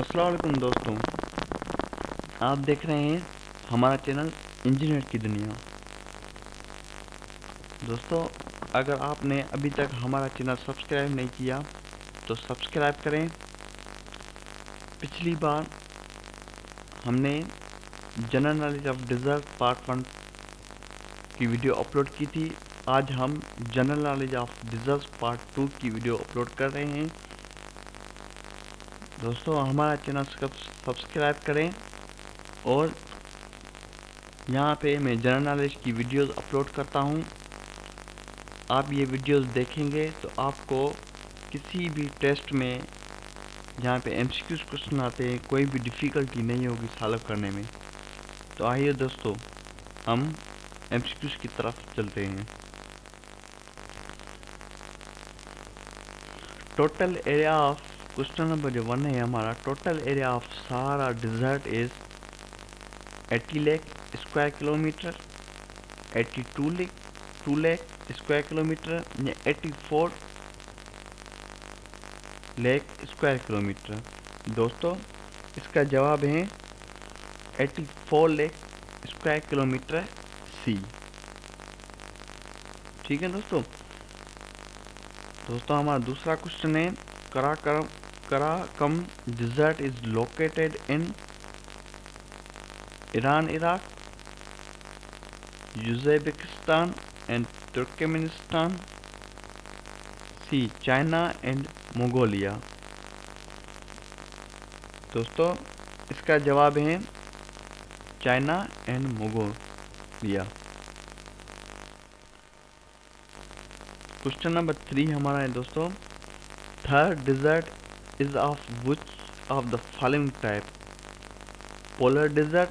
अस्सलाम वालेकुम दोस्तों, आप देख रहे हैं हमारा चैनल इंजीनियर की दुनिया। दोस्तों, अगर आपने अभी तक हमारा चैनल सब्सक्राइब नहीं किया तो सब्सक्राइब करें। पिछली बार हमने general knowledge of desert part 1 की वीडियो अपलोड की थी। आज हम general knowledge of desert part 2 की वीडियो अपलोड कर रहे हैं। दोस्तों, हमारा चैनल सब्सक्राइब करें और यहाँ पे मैं जनरल नॉलेज की वीडियोस अपलोड करता हूँ। आप ये वीडियोस देखेंगे तो आपको किसी भी टेस्ट में जहाँ पे एमसीक्यूज क्वेश्चन आते हैं कोई भी डिफ़िकल्टी नहीं होगी सॉल्व करने में। तो आइए दोस्तों, हम एमसीक्यूज की तरफ चलते हैं। Total area of question number जो 1 है हमारा, total area of Sahara desert is 80 lakh square kilometre, 82 lakh square kilometre या 84 लाख स्क्वायर किलोमीटर। दोस्तों, इसका जवाब है 84 लाख स्क्वायर किलोमीटर सी। ठीक है दोस्तों, हमारा दूसरा क्वेश्चन है Karakum desert is located in Iran, Iraq, Uzbekistan and Turkmenistan, C China and Mongolia. दोस्तों, इसका जवाब है China and Mongolia. Question number 3 हमारा है दोस्तों, third desert is of which of the following type? Polar desert,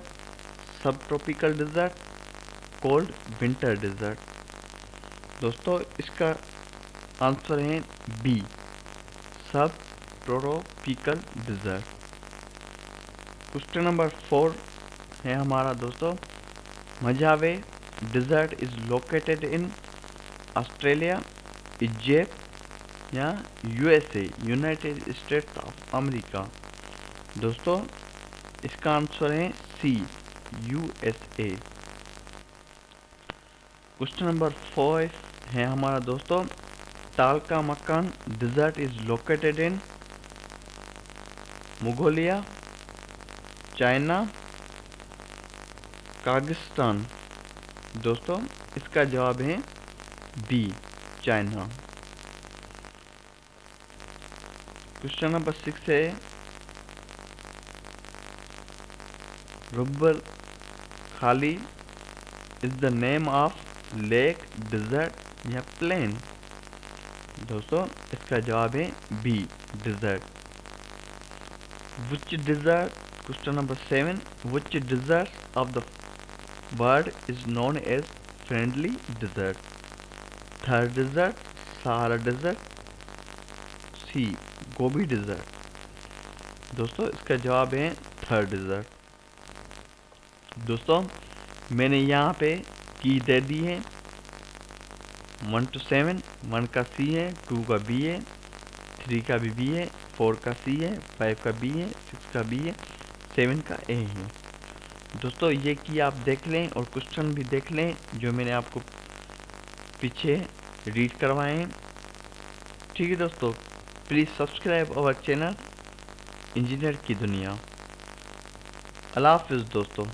sub tropical desert, cold winter desert. दोस्तों, इसका answer है बी, सब ट्रॉपिकल डिज़र्ट। क्वेश्चन नंबर 4 है हमारा दोस्तों, Mojave desert is located in Australia, Egypt या USA, United States of America. दोस्तों, इसका आंसर है सी, यूएसए। क्वेश्चन नंबर 5 है हमारा दोस्तों, Taklamakan desert is located in Mongolia, China, Kyrgyzstan. दोस्तों, इसका जवाब है बी, चाइना। क्वेश्चन नंबर 6 है, Rub al Khali is the name of lake, desert या प्लेन। दोस्तों, इसका जवाब है B, desert. Which desert, question number 7, which desert of the world is known as friendly desert? Third desert, Sahara desert, C Gobi desert. दोस्तों, इसका जवाब है third dessert. दोस्तों, मैंने यहाँ पे की दे दी है 1 to 7, 1 का सी है, 2 का बी है, 3 का भी बी है, 4 का सी है, 5 का बी है, 6 का बी है, 7 का ए है। दोस्तों, ये की आप देख लें और क्वेश्चन भी देख लें जो मैंने आपको पीछे रीड करवाए हैं। ठीक है दोस्तों, please subscribe our channel engineer की दुनिया। अल्लाह हाफिज़ दोस्तों।